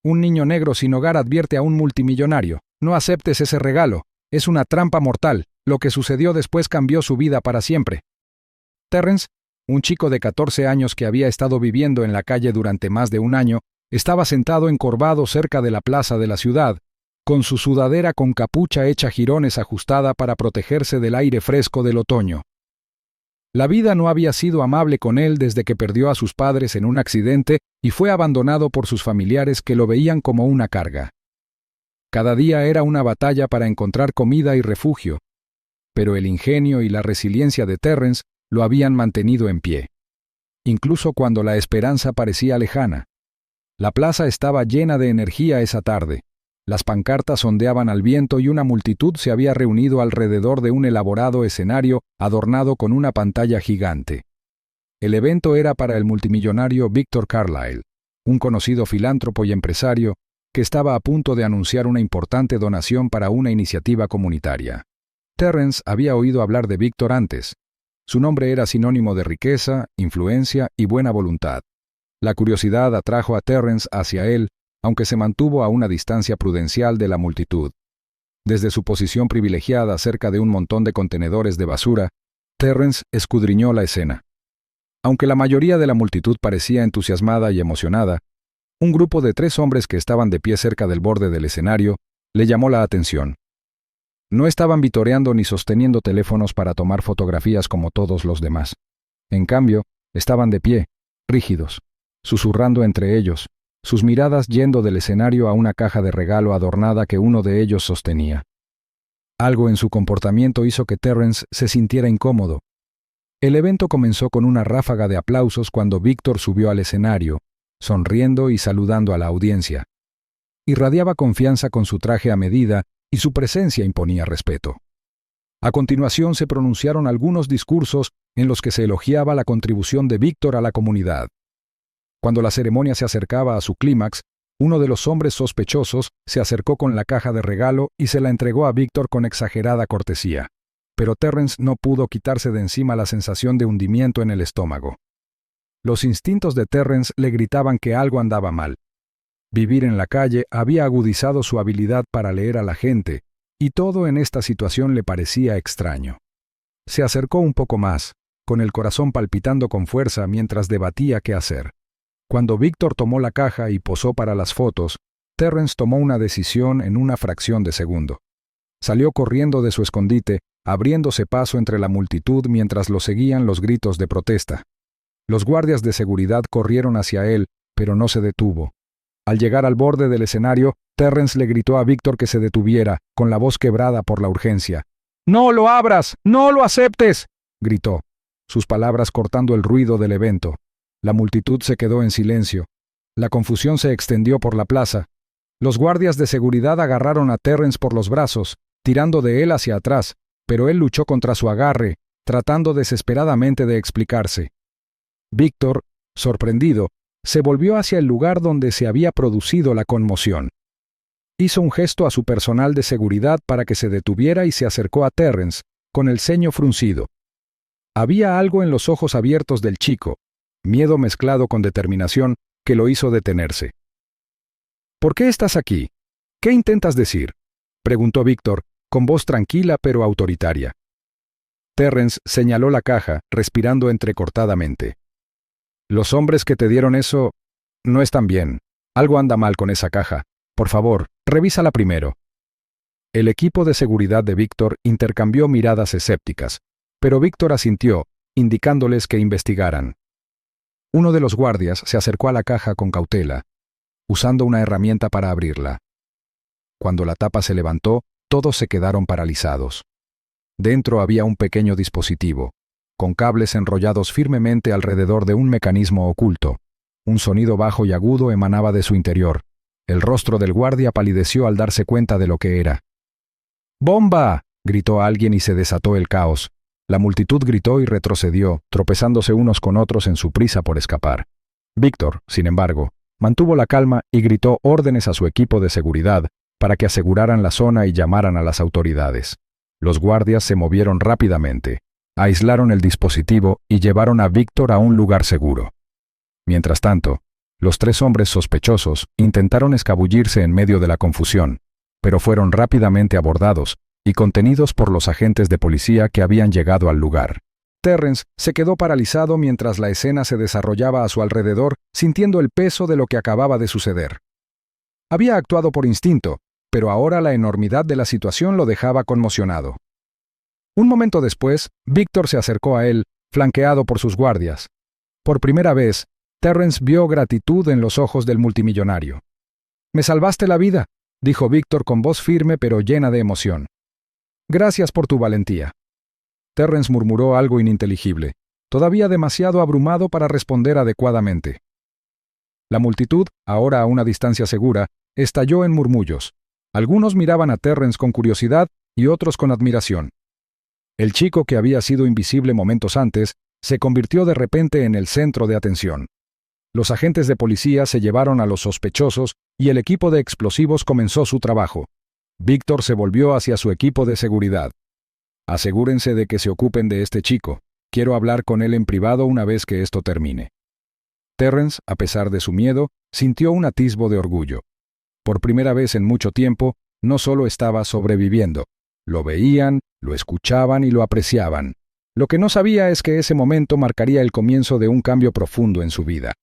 Un niño negro sin hogar advierte a un multimillonario: no aceptes ese regalo, es una trampa mortal. Lo que sucedió después cambió su vida para siempre. Terrence, un chico de 14 años que había estado viviendo en la calle durante más de un año, estaba sentado encorvado cerca de la plaza de la ciudad, con su sudadera con capucha hecha jirones ajustada para protegerse del aire fresco del otoño. La vida no había sido amable con él desde que perdió a sus padres en un accidente y fue abandonado por sus familiares que lo veían como una carga. Cada día era una batalla para encontrar comida y refugio, pero el ingenio y la resiliencia de Terrence lo habían mantenido en pie, incluso cuando la esperanza parecía lejana. La plaza estaba llena de energía esa tarde. Las pancartas ondeaban al viento y una multitud se había reunido alrededor de un elaborado escenario adornado con una pantalla gigante. El evento era para el multimillonario Victor Carlyle, un conocido filántropo y empresario que estaba a punto de anunciar una importante donación para una iniciativa comunitaria. Terrence había oído hablar de Victor antes. Su nombre era sinónimo de riqueza, influencia y buena voluntad. La curiosidad atrajo a Terrence hacia él, aunque se mantuvo a una distancia prudencial de la multitud. Desde su posición privilegiada cerca de un montón de contenedores de basura, Terrence escudriñó la escena. Aunque la mayoría de la multitud parecía entusiasmada y emocionada, un grupo de 3 hombres que estaban de pie cerca del borde del escenario le llamó la atención. No estaban vitoreando ni sosteniendo teléfonos para tomar fotografías como todos los demás. En cambio, estaban de pie, rígidos, susurrando entre ellos, sus miradas yendo del escenario a una caja de regalo adornada que uno de ellos sostenía. Algo en su comportamiento hizo que Terrence se sintiera incómodo. El evento comenzó con una ráfaga de aplausos cuando Victor subió al escenario, sonriendo y saludando a la audiencia. Irradiaba confianza con su traje a medida y su presencia imponía respeto. A continuación se pronunciaron algunos discursos en los que se elogiaba la contribución de Victor a la comunidad. Cuando la ceremonia se acercaba a su clímax, uno de los hombres sospechosos se acercó con la caja de regalo y se la entregó a Victor con exagerada cortesía. Pero Terrence no pudo quitarse de encima la sensación de hundimiento en el estómago. Los instintos de Terrence le gritaban que algo andaba mal. Vivir en la calle había agudizado su habilidad para leer a la gente, y todo en esta situación le parecía extraño. Se acercó un poco más, con el corazón palpitando con fuerza mientras debatía qué hacer. Cuando Victor tomó la caja y posó para las fotos, Terrence tomó una decisión en una fracción de segundo. Salió corriendo de su escondite, abriéndose paso entre la multitud mientras lo seguían los gritos de protesta. Los guardias de seguridad corrieron hacia él, pero no se detuvo. Al llegar al borde del escenario, Terrence le gritó a Victor que se detuviera, con la voz quebrada por la urgencia. «¡No lo abras! ¡No lo aceptes!», gritó, sus palabras cortando el ruido del evento. La multitud se quedó en silencio. La confusión se extendió por la plaza. Los guardias de seguridad agarraron a Terrence por los brazos, tirando de él hacia atrás, pero él luchó contra su agarre, tratando desesperadamente de explicarse. Victor, sorprendido, se volvió hacia el lugar donde se había producido la conmoción. Hizo un gesto a su personal de seguridad para que se detuviera y se acercó a Terrence, con el ceño fruncido. Había algo en los ojos abiertos del chico, miedo mezclado con determinación, que lo hizo detenerse. «¿Por qué estás aquí? ¿Qué intentas decir?», preguntó Victor, con voz tranquila pero autoritaria. Terrence señaló la caja, respirando entrecortadamente. «Los hombres que te dieron eso no están bien. Algo anda mal con esa caja. Por favor, revísala primero». El equipo de seguridad de Victor intercambió miradas escépticas, pero Victor asintió, indicándoles que investigaran. Uno de los guardias se acercó a la caja con cautela, usando una herramienta para abrirla. Cuando la tapa se levantó, todos se quedaron paralizados. Dentro había un pequeño dispositivo, con cables enrollados firmemente alrededor de un mecanismo oculto. Un sonido bajo y agudo emanaba de su interior. El rostro del guardia palideció al darse cuenta de lo que era. «¡Bomba!», gritó alguien y se desató el caos. La multitud gritó y retrocedió, tropezándose unos con otros en su prisa por escapar. Victor, sin embargo, mantuvo la calma y gritó órdenes a su equipo de seguridad para que aseguraran la zona y llamaran a las autoridades. Los guardias se movieron rápidamente, aislaron el dispositivo y llevaron a Victor a un lugar seguro. Mientras tanto, Los 3 hombres sospechosos intentaron escabullirse en medio de la confusión, pero fueron rápidamente abordados y contenidos por los agentes de policía que habían llegado al lugar. Terrence se quedó paralizado mientras la escena se desarrollaba a su alrededor, sintiendo el peso de lo que acababa de suceder. Había actuado por instinto, pero ahora la enormidad de la situación lo dejaba conmocionado. Un momento después, Víctor se acercó a él, flanqueado por sus guardias. Por primera vez, Terrence vio gratitud en los ojos del multimillonario. «Me salvaste la vida», dijo Víctor con voz firme pero llena de emoción. «Gracias por tu valentía». Terrence murmuró algo ininteligible, todavía demasiado abrumado para responder adecuadamente. La multitud, ahora a una distancia segura, estalló en murmullos. Algunos miraban a Terrence con curiosidad y otros con admiración. El chico que había sido invisible momentos antes se convirtió de repente en el centro de atención. Los agentes de policía se llevaron a los sospechosos y el equipo de explosivos comenzó su trabajo. Víctor se volvió hacia su equipo de seguridad. «Asegúrense de que se ocupen de este chico. Quiero hablar con él en privado una vez que esto termine». Terrence, a pesar de su miedo, sintió un atisbo de orgullo. Por primera vez en mucho tiempo, no solo estaba sobreviviendo. Lo veían, lo escuchaban y lo apreciaban. Lo que no sabía es que ese momento marcaría el comienzo de un cambio profundo en su vida.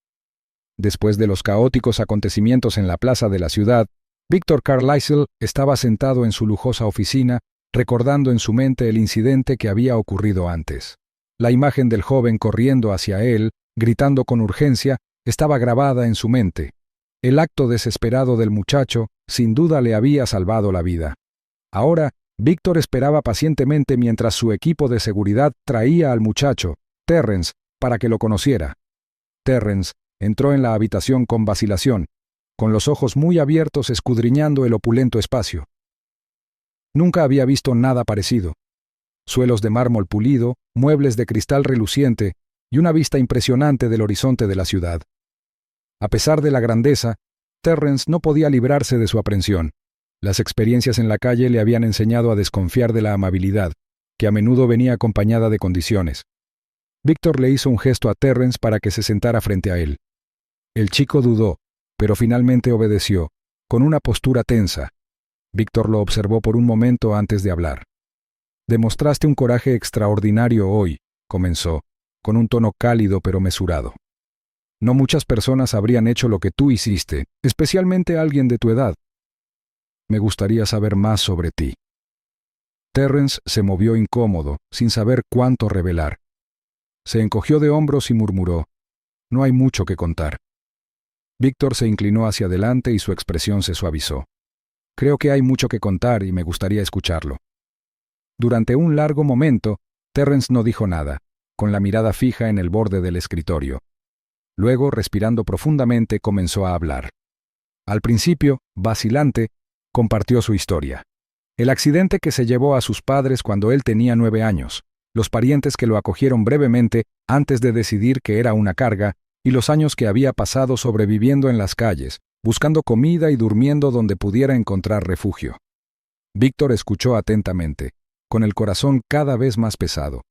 Después de los caóticos acontecimientos en la plaza de la ciudad, Víctor Carlisle estaba sentado en su lujosa oficina, recordando en su mente el incidente que había ocurrido antes. La imagen del joven corriendo hacia él, gritando con urgencia, estaba grabada en su mente. El acto desesperado del muchacho, sin duda, le había salvado la vida. Ahora, Víctor esperaba pacientemente mientras su equipo de seguridad traía al muchacho, Terrence, para que lo conociera. Terrence entró en la habitación con vacilación, con los ojos muy abiertos escudriñando el opulento espacio. Nunca había visto nada parecido. Suelos de mármol pulido, muebles de cristal reluciente y una vista impresionante del horizonte de la ciudad. A pesar de la grandeza, Terrence no podía librarse de su aprensión. Las experiencias en la calle le habían enseñado a desconfiar de la amabilidad, que a menudo venía acompañada de condiciones. Víctor le hizo un gesto a Terrence para que se sentara frente a él. El chico dudó, pero finalmente obedeció, con una postura tensa. Víctor lo observó por un momento antes de hablar. «Demostraste un coraje extraordinario hoy», comenzó, con un tono cálido pero mesurado. «No muchas personas habrían hecho lo que tú hiciste, especialmente alguien de tu edad. Me gustaría saber más sobre ti». Terrence se movió incómodo, sin saber cuánto revelar. Se encogió de hombros y murmuró: «No hay mucho que contar». Víctor se inclinó hacia adelante y su expresión se suavizó. «Creo que hay mucho que contar y me gustaría escucharlo». Durante un largo momento, Terrence no dijo nada, con la mirada fija en el borde del escritorio. Luego, respirando profundamente, comenzó a hablar. Al principio, vacilante, compartió su historia. El accidente que se llevó a sus padres cuando él tenía 9 años, los parientes que lo acogieron brevemente antes de decidir que era una carga, y los años que había pasado sobreviviendo en las calles, buscando comida y durmiendo donde pudiera encontrar refugio. Víctor escuchó atentamente, con el corazón cada vez más pesado.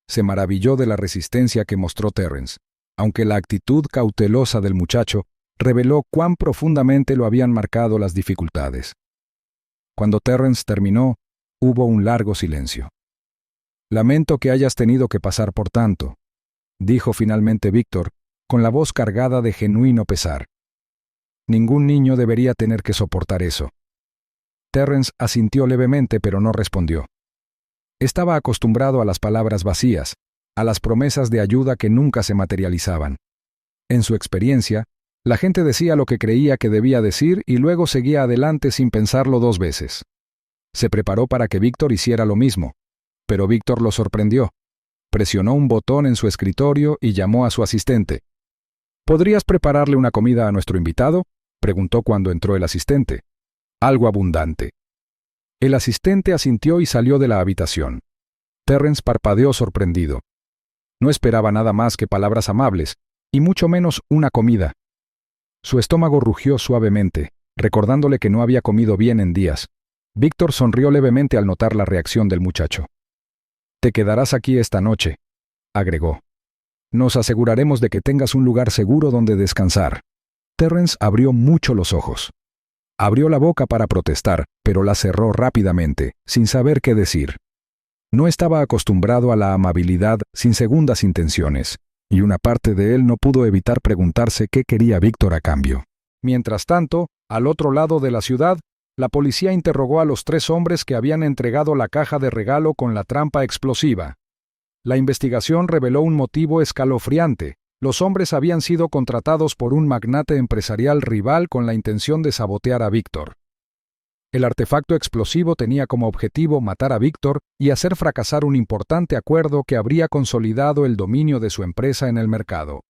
Se maravilló de la resistencia que mostró Terrence, aunque la actitud cautelosa del muchacho reveló cuán profundamente lo habían marcado las dificultades. Cuando Terrence terminó, hubo un largo silencio. «Lamento que hayas tenido que pasar por tanto», dijo finalmente Víctor, con la voz cargada de genuino pesar. «Ningún niño debería tener que soportar eso». Terrence asintió levemente, pero no respondió. Estaba acostumbrado a las palabras vacías, a las promesas de ayuda que nunca se materializaban. En su experiencia, la gente decía lo que creía que debía decir y luego seguía adelante sin pensarlo 2 veces. Se preparó para que Víctor hiciera lo mismo, pero Víctor lo sorprendió. Presionó un botón en su escritorio y llamó a su asistente. «¿Podrías prepararle una comida a nuestro invitado?», preguntó cuando entró el asistente. «Algo abundante». El asistente asintió y salió de la habitación. Terrence parpadeó sorprendido. No esperaba nada más que palabras amables, y mucho menos una comida. Su estómago rugió suavemente, recordándole que no había comido bien en días. Víctor sonrió levemente al notar la reacción del muchacho. «Te quedarás aquí esta noche», agregó. «Nos aseguraremos de que tengas un lugar seguro donde descansar». Terrence abrió mucho los ojos. Abrió la boca para protestar, pero la cerró rápidamente, sin saber qué decir. No estaba acostumbrado a la amabilidad sin segundas intenciones, y una parte de él no pudo evitar preguntarse qué quería Víctor a cambio. Mientras tanto, al otro lado de la ciudad, la policía interrogó a los 3 hombres que habían entregado la caja de regalo con la trampa explosiva. La investigación reveló un motivo escalofriante. Los hombres habían sido contratados por un magnate empresarial rival con la intención de sabotear a Víctor. El artefacto explosivo tenía como objetivo matar a Víctor y hacer fracasar un importante acuerdo que habría consolidado el dominio de su empresa en el mercado.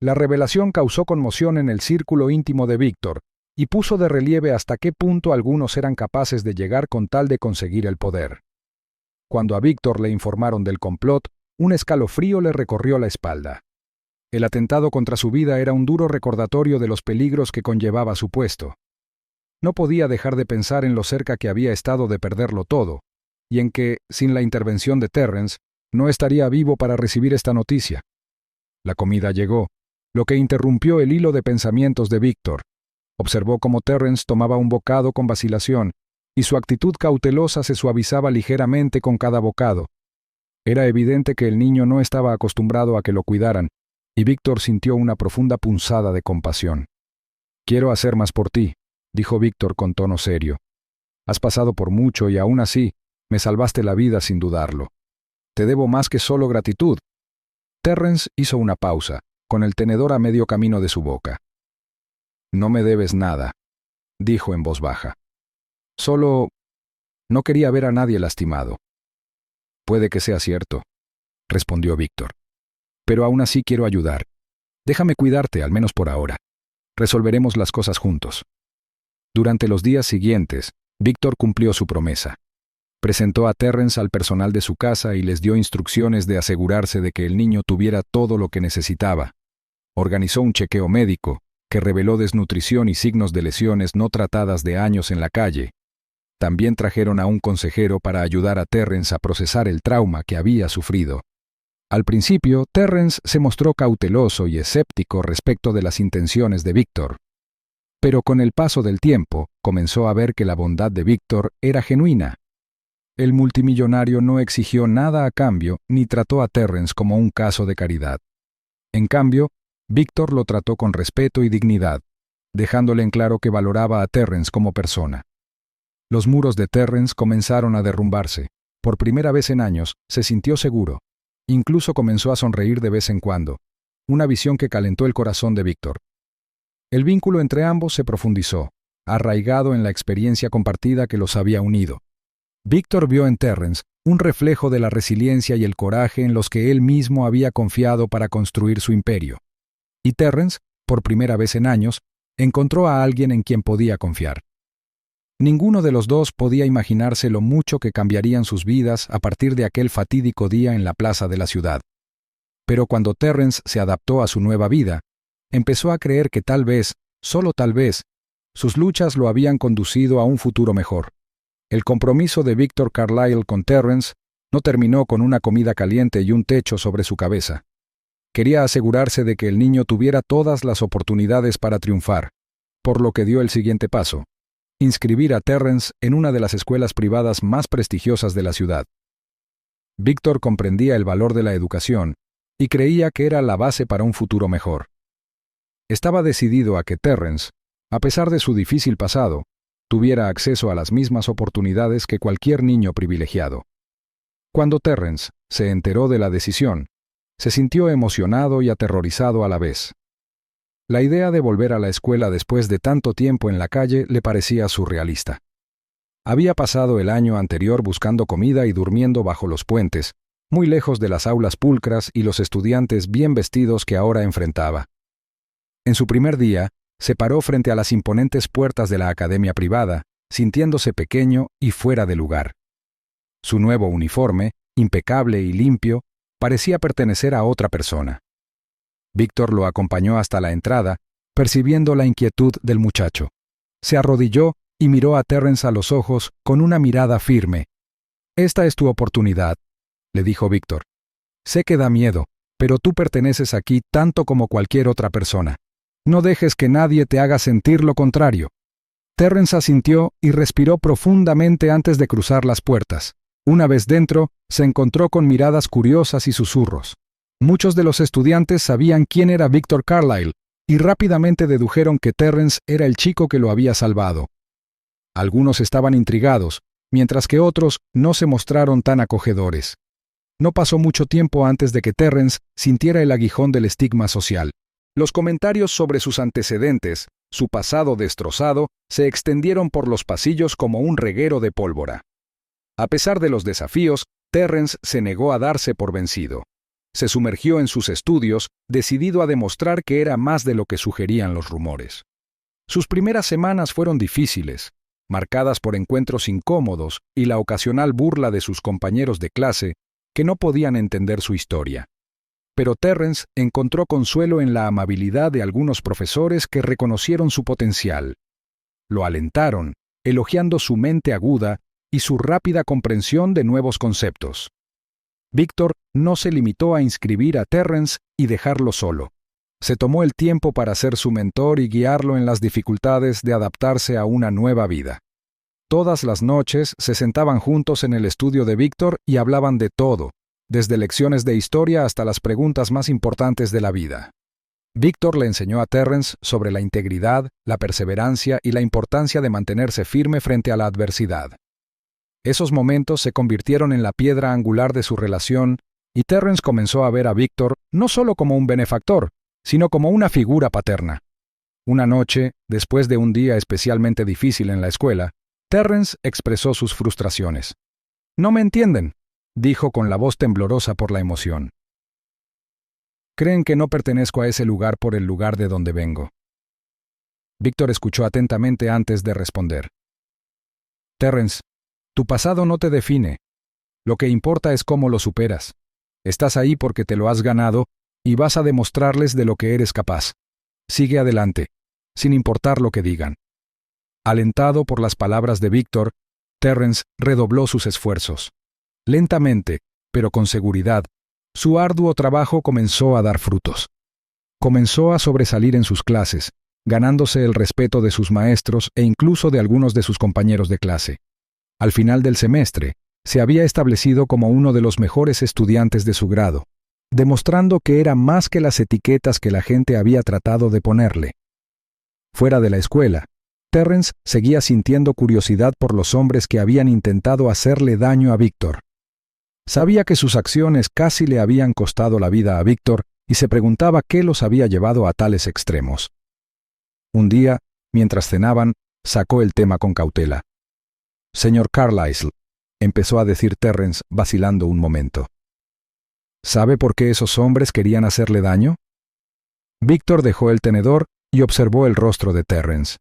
La revelación causó conmoción en el círculo íntimo de Víctor y puso de relieve hasta qué punto algunos eran capaces de llegar con tal de conseguir el poder. Cuando a Víctor le informaron del complot, un escalofrío le recorrió la espalda. El atentado contra su vida era un duro recordatorio de los peligros que conllevaba su puesto. No podía dejar de pensar en lo cerca que había estado de perderlo todo, y en que, sin la intervención de Terrence, no estaría vivo para recibir esta noticia. La comida llegó, lo que interrumpió el hilo de pensamientos de Víctor. Observó cómo Terrence tomaba un bocado con vacilación, y su actitud cautelosa se suavizaba ligeramente con cada bocado. Era evidente que el niño no estaba acostumbrado a que lo cuidaran, y Víctor sintió una profunda punzada de compasión. «Quiero hacer más por ti», dijo Víctor con tono serio. «Has pasado por mucho y aún así me salvaste la vida sin dudarlo. Te debo más que solo gratitud». Terrence hizo una pausa, con el tenedor a medio camino de su boca. «No me debes nada», dijo en voz baja. «Solo no quería ver a nadie lastimado». «Puede que sea cierto», respondió Víctor. «Pero aún así quiero ayudar. Déjame cuidarte, al menos por ahora. Resolveremos las cosas juntos». Durante los días siguientes, Víctor cumplió su promesa. Presentó a Terrence al personal de su casa y les dio instrucciones de asegurarse de que el niño tuviera todo lo que necesitaba. Organizó un chequeo médico, que reveló desnutrición y signos de lesiones no tratadas de años en la calle. También trajeron a un consejero para ayudar a Terrence a procesar el trauma que había sufrido. Al principio, Terrence se mostró cauteloso y escéptico respecto de las intenciones de Víctor. Pero con el paso del tiempo, comenzó a ver que la bondad de Víctor era genuina. El multimillonario no exigió nada a cambio ni trató a Terrence como un caso de caridad. En cambio, Víctor lo trató con respeto y dignidad, dejándole en claro que valoraba a Terrence como persona. Los muros de Terrence comenzaron a derrumbarse. Por primera vez en años, se sintió seguro. Incluso comenzó a sonreír de vez en cuando, una visión que calentó el corazón de Víctor. El vínculo entre ambos se profundizó, arraigado en la experiencia compartida que los había unido. Víctor vio en Terrence un reflejo de la resiliencia y el coraje en los que él mismo había confiado para construir su imperio. Y Terrence, por primera vez en años, encontró a alguien en quien podía confiar. Ninguno de los dos podía imaginarse lo mucho que cambiarían sus vidas a partir de aquel fatídico día en la plaza de la ciudad. Pero cuando Terrence se adaptó a su nueva vida, empezó a creer que tal vez, solo tal vez, sus luchas lo habían conducido a un futuro mejor. El compromiso de Víctor Carlyle con Terrence no terminó con una comida caliente y un techo sobre su cabeza. Quería asegurarse de que el niño tuviera todas las oportunidades para triunfar, por lo que dio el siguiente paso: inscribir a Terrence en una de las escuelas privadas más prestigiosas de la ciudad. Víctor comprendía el valor de la educación y creía que era la base para un futuro mejor. Estaba decidido a que Terrence, a pesar de su difícil pasado, tuviera acceso a las mismas oportunidades que cualquier niño privilegiado. Cuando Terrence se enteró de la decisión, se sintió emocionado y aterrorizado a la vez. La idea de volver a la escuela después de tanto tiempo en la calle le parecía surrealista. Había pasado el año anterior buscando comida y durmiendo bajo los puentes, muy lejos de las aulas pulcras y los estudiantes bien vestidos que ahora enfrentaba. En su primer día, se paró frente a las imponentes puertas de la academia privada, sintiéndose pequeño y fuera de lugar. Su nuevo uniforme, impecable y limpio, parecía pertenecer a otra persona. Víctor lo acompañó hasta la entrada, percibiendo la inquietud del muchacho. Se arrodilló y miró a Terrence a los ojos con una mirada firme. «Esta es tu oportunidad», le dijo Víctor. «Sé que da miedo, pero tú perteneces aquí tanto como cualquier otra persona. No dejes que nadie te haga sentir lo contrario. Terrence asintió y respiró profundamente antes de cruzar las puertas. Una vez dentro, se encontró con miradas curiosas y susurros. Muchos de los estudiantes sabían quién era Victor Carlyle y rápidamente dedujeron que Terrence era el chico que lo había salvado. Algunos estaban intrigados, mientras que otros no se mostraron tan acogedores. No pasó mucho tiempo antes de que Terrence sintiera el aguijón del estigma social. Los comentarios sobre sus antecedentes, su pasado destrozado, se extendieron por los pasillos como un reguero de pólvora. A pesar de los desafíos, Terrence se negó a darse por vencido. Se sumergió en sus estudios, decidido a demostrar que era más de lo que sugerían los rumores. Sus primeras semanas fueron difíciles, marcadas por encuentros incómodos y la ocasional burla de sus compañeros de clase, que no podían entender su historia. Pero Terrence encontró consuelo en la amabilidad de algunos profesores que reconocieron su potencial. Lo alentaron, elogiando su mente aguda y su rápida comprensión de nuevos conceptos. Victor no se limitó a inscribir a Terrence y dejarlo solo. Se tomó el tiempo para ser su mentor y guiarlo en las dificultades de adaptarse a una nueva vida. Todas las noches se sentaban juntos en el estudio de Victor y hablaban de todo, desde lecciones de historia hasta las preguntas más importantes de la vida. Victor le enseñó a Terrence sobre la integridad, la perseverancia y la importancia de mantenerse firme frente a la adversidad. Esos momentos se convirtieron en la piedra angular de su relación y Terrence comenzó a ver a Victor no solo como un benefactor, sino como una figura paterna. Una noche, después de un día especialmente difícil en la escuela, Terrence expresó sus frustraciones. «No me entienden», dijo con la voz temblorosa por la emoción. «Creen que no pertenezco a ese lugar por el lugar de donde vengo». Victor escuchó atentamente antes de responder. «Terrence, tu pasado no te define. Lo que importa es cómo lo superas. Estás ahí porque te lo has ganado y vas a demostrarles de lo que eres capaz. Sigue adelante, sin importar lo que digan». Alentado por las palabras de Victor, Terrence redobló sus esfuerzos. Lentamente, pero con seguridad, su arduo trabajo comenzó a dar frutos. Comenzó a sobresalir en sus clases, ganándose el respeto de sus maestros e incluso de algunos de sus compañeros de clase. Al final del semestre, se había establecido como uno de los mejores estudiantes de su grado, demostrando que era más que las etiquetas que la gente había tratado de ponerle. Fuera de la escuela, Terrence seguía sintiendo curiosidad por los hombres que habían intentado hacerle daño a Victor. Sabía que sus acciones casi le habían costado la vida a Victor y se preguntaba qué los había llevado a tales extremos. Un día, mientras cenaban, sacó el tema con cautela. «Señor Carlyle», empezó a decir Terrence vacilando un momento. «¿Sabe por qué esos hombres querían hacerle daño?» Victor dejó el tenedor y observó el rostro de Terrence.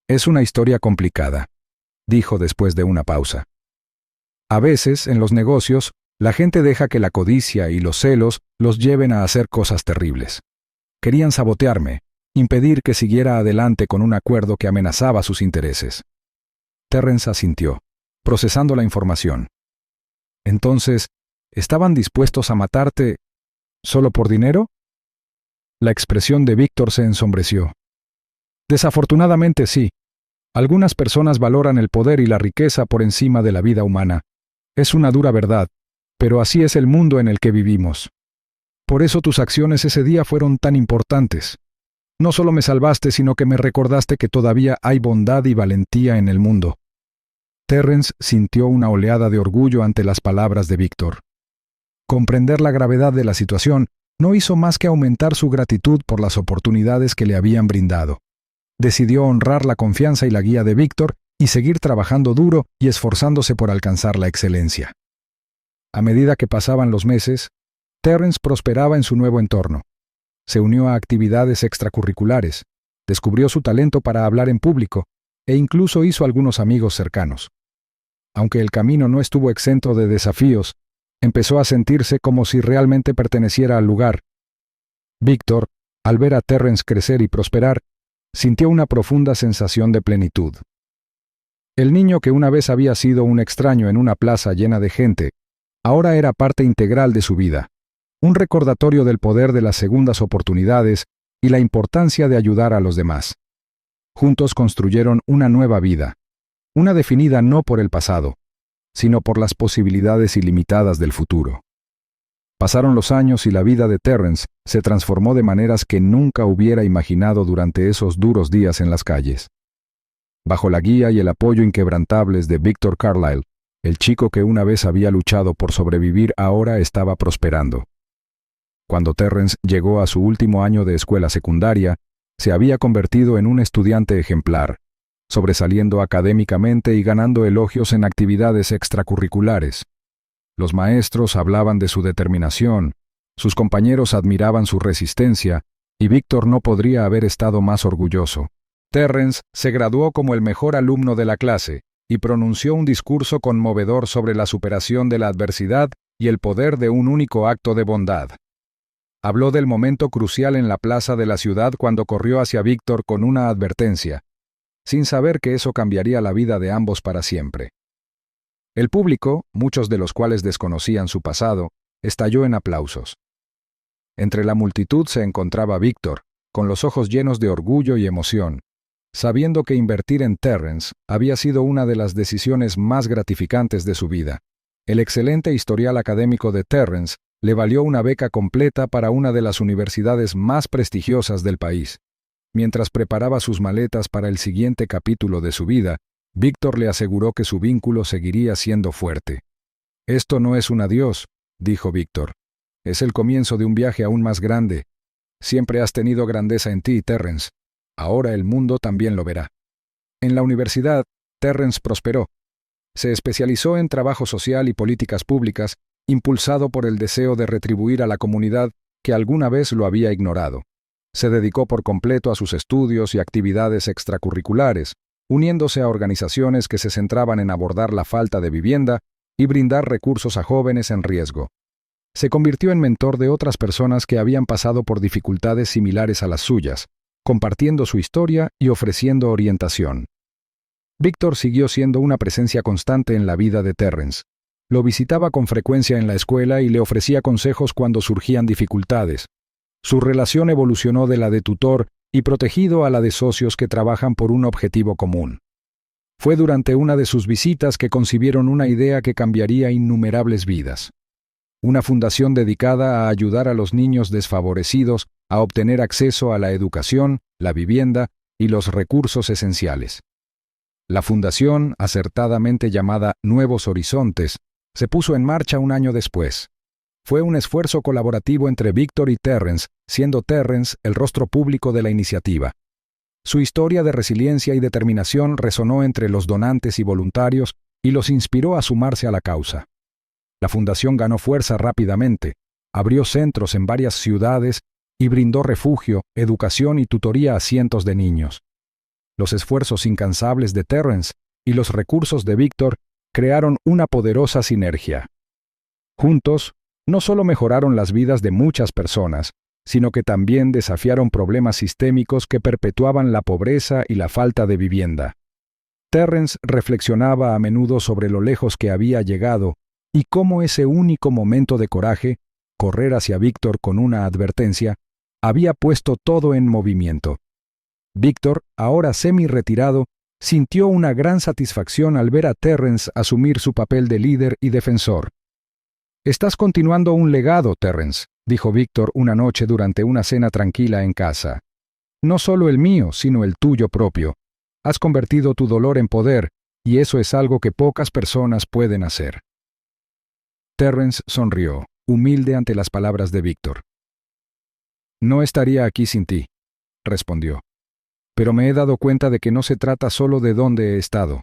«Es una historia complicada», dijo después de una pausa. «A veces, en los negocios, la gente deja que la codicia y los celos los lleven a hacer cosas terribles. Querían sabotearme, impedir que siguiera adelante con un acuerdo que amenazaba sus intereses». Terrence asintió, procesando la información. «Entonces, ¿estaban dispuestos a matarte solo por dinero?» La expresión de Victor se ensombreció. «Desafortunadamente sí. Algunas personas valoran el poder y la riqueza por encima de la vida humana. Es una dura verdad, pero así es el mundo en el que vivimos. Por eso tus acciones ese día fueron tan importantes. No solo me salvaste, sino que me recordaste que todavía hay bondad y valentía en el mundo». Terrence sintió una oleada de orgullo ante las palabras de Victor. Comprender la gravedad de la situación no hizo más que aumentar su gratitud por las oportunidades que le habían brindado. Decidió honrar la confianza y la guía de Victor y seguir trabajando duro y esforzándose por alcanzar la excelencia. A medida que pasaban los meses, Terrence prosperaba en su nuevo entorno. Se unió a actividades extracurriculares, descubrió su talento para hablar en público e incluso hizo algunos amigos cercanos. Aunque el camino no estuvo exento de desafíos, empezó a sentirse como si realmente perteneciera al lugar. Victor, al ver a Terrence crecer y prosperar, sintió una profunda sensación de plenitud. El niño que una vez había sido un extraño en una plaza llena de gente, ahora era parte integral de su vida, un recordatorio del poder de las segundas oportunidades y la importancia de ayudar a los demás. Juntos construyeron una nueva vida, una definida no por el pasado, sino por las posibilidades ilimitadas del futuro. Pasaron los años y la vida de Terrence se transformó de maneras que nunca hubiera imaginado durante esos duros días en las calles. Bajo la guía y el apoyo inquebrantables de Victor Carlyle, el chico que una vez había luchado por sobrevivir ahora estaba prosperando. Cuando Terrence llegó a su último año de escuela secundaria, se había convertido en un estudiante ejemplar, sobresaliendo académicamente y ganando elogios en actividades extracurriculares. Los maestros hablaban de su determinación, sus compañeros admiraban su resistencia, y Víctor no podría haber estado más orgulloso. Terrence se graduó como el mejor alumno de la clase y pronunció un discurso conmovedor sobre la superación de la adversidad y el poder de un único acto de bondad. Habló del momento crucial en la plaza de la ciudad cuando corrió hacia Víctor con una advertencia, sin saber que eso cambiaría la vida de ambos para siempre. El público, muchos de los cuales desconocían su pasado, estalló en aplausos. Entre la multitud se encontraba Víctor, con los ojos llenos de orgullo y emoción, sabiendo que invertir en Terrence había sido una de las decisiones más gratificantes de su vida. El excelente historial académico de Terrence le valió una beca completa para una de las universidades más prestigiosas del país. Mientras preparaba sus maletas para el siguiente capítulo de su vida, Víctor le aseguró que su vínculo seguiría siendo fuerte. «Esto no es un adiós», dijo Víctor. «Es el comienzo de un viaje aún más grande. Siempre has tenido grandeza en ti, Terrence. Ahora el mundo también lo verá». En la universidad, Terrence prosperó. Se especializó en trabajo social y políticas públicas, impulsado por el deseo de retribuir a la comunidad que alguna vez lo había ignorado. Se dedicó por completo a sus estudios y actividades extracurriculares, uniéndose a organizaciones que se centraban en abordar la falta de vivienda y brindar recursos a jóvenes en riesgo. Se convirtió en mentor de otras personas que habían pasado por dificultades similares a las suyas, compartiendo su historia y ofreciendo orientación. Víctor siguió siendo una presencia constante en la vida de Terrence. Lo visitaba con frecuencia en la escuela y le ofrecía consejos cuando surgían dificultades. Su relación evolucionó de la de tutor y protegido a la de socios que trabajan por un objetivo común. Fue durante una de sus visitas que concibieron una idea que cambiaría innumerables vidas. Una fundación dedicada a ayudar a los niños desfavorecidos a obtener acceso a la educación, la vivienda y los recursos esenciales. La fundación, acertadamente llamada Nuevos Horizontes, se puso en marcha un año después. Fue un esfuerzo colaborativo entre Víctor y Terrence, siendo Terrence el rostro público de la iniciativa. Su historia de resiliencia y determinación resonó entre los donantes y voluntarios y los inspiró a sumarse a la causa. La fundación ganó fuerza rápidamente, abrió centros en varias ciudades y brindó refugio, educación y tutoría a cientos de niños. Los esfuerzos incansables de Terrence y los recursos de Víctor crearon una poderosa sinergia. Juntos, no solo mejoraron las vidas de muchas personas, sino que también desafiaron problemas sistémicos que perpetuaban la pobreza y la falta de vivienda. Terrence reflexionaba a menudo sobre lo lejos que había llegado y cómo ese único momento de coraje, correr hacia Víctor con una advertencia, había puesto todo en movimiento. Víctor, ahora semi-retirado, sintió una gran satisfacción al ver a Terrence asumir su papel de líder y defensor. «Estás continuando un legado, Terrence», dijo Víctor una noche durante una cena tranquila en casa. «No solo el mío, sino el tuyo propio. Has convertido tu dolor en poder, y eso es algo que pocas personas pueden hacer». Terrence sonrió, humilde ante las palabras de Víctor. «No estaría aquí sin ti», respondió. «Pero me he dado cuenta de que no se trata solo de dónde he estado.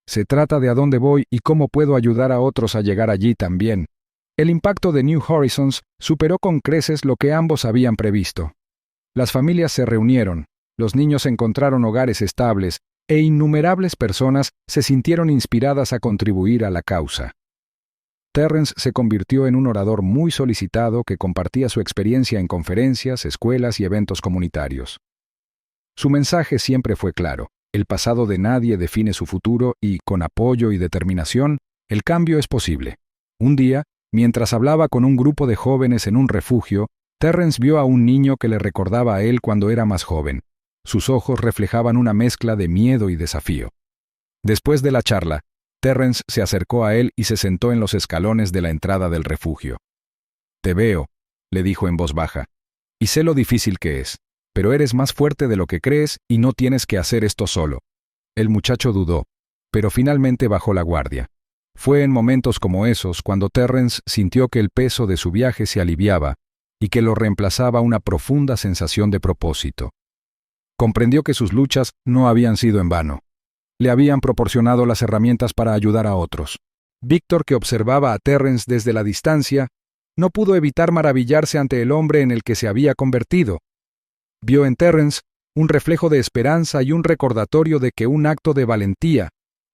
Se trata de a dónde voy y cómo puedo ayudar a otros a llegar allí también». El impacto de New Horizons superó con creces lo que ambos habían previsto. Las familias se reunieron, los niños encontraron hogares estables e innumerables personas se sintieron inspiradas a contribuir a la causa. Terrence se convirtió en un orador muy solicitado que compartía su experiencia en conferencias, escuelas y eventos comunitarios. Su mensaje siempre fue claro: el pasado de nadie define su futuro y, con apoyo y determinación, el cambio es posible. Un día, mientras hablaba con un grupo de jóvenes en un refugio, Terrence vio a un niño que le recordaba a él cuando era más joven. Sus ojos reflejaban una mezcla de miedo y desafío. Después de la charla, Terrence se acercó a él y se sentó en los escalones de la entrada del refugio. «Te veo», le dijo en voz baja, «y sé lo difícil que es, pero eres más fuerte de lo que crees y no tienes que hacer esto solo». El muchacho dudó, pero finalmente bajó la guardia. Fue en momentos como esos cuando Terrence sintió que el peso de su viaje se aliviaba y que lo reemplazaba una profunda sensación de propósito. Comprendió que sus luchas no habían sido en vano. Le habían proporcionado las herramientas para ayudar a otros. Víctor, que observaba a Terrence desde la distancia, no pudo evitar maravillarse ante el hombre en el que se había convertido. Vio en Terrence un reflejo de esperanza y un recordatorio de que un acto de valentía,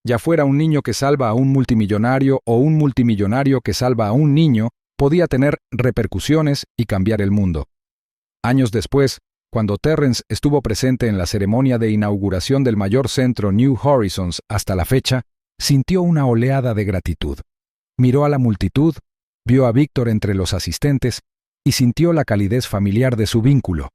ya fuera un niño que salva a un multimillonario o un multimillonario que salva a un niño, podía tener repercusiones y cambiar el mundo. Años después, cuando Terrence estuvo presente en la ceremonia de inauguración del mayor centro New Horizons hasta la fecha, sintió una oleada de gratitud. Miró a la multitud, vio a Víctor entre los asistentes y sintió la calidez familiar de su vínculo.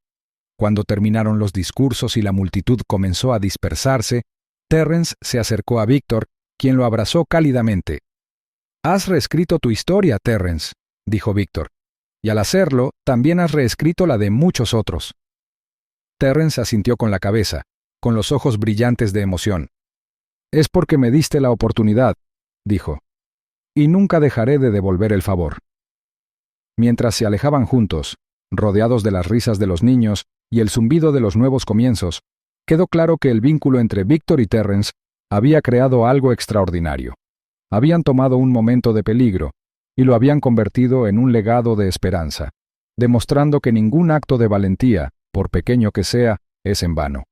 Cuando terminaron los discursos y la multitud comenzó a dispersarse, Terrence se acercó a Víctor, quien lo abrazó cálidamente. «Has reescrito tu historia, Terrence», dijo Víctor, «y al hacerlo, también has reescrito la de muchos otros». Terrence asintió con la cabeza, con los ojos brillantes de emoción. «Es porque me diste la oportunidad», dijo, «y nunca dejaré de devolver el favor». Mientras se alejaban juntos, rodeados de las risas de los niños y el zumbido de los nuevos comienzos, quedó claro que el vínculo entre Víctor y Terrence había creado algo extraordinario. Habían tomado un momento de peligro y lo habían convertido en un legado de esperanza, demostrando que ningún acto de valentía, por pequeño que sea, es en vano.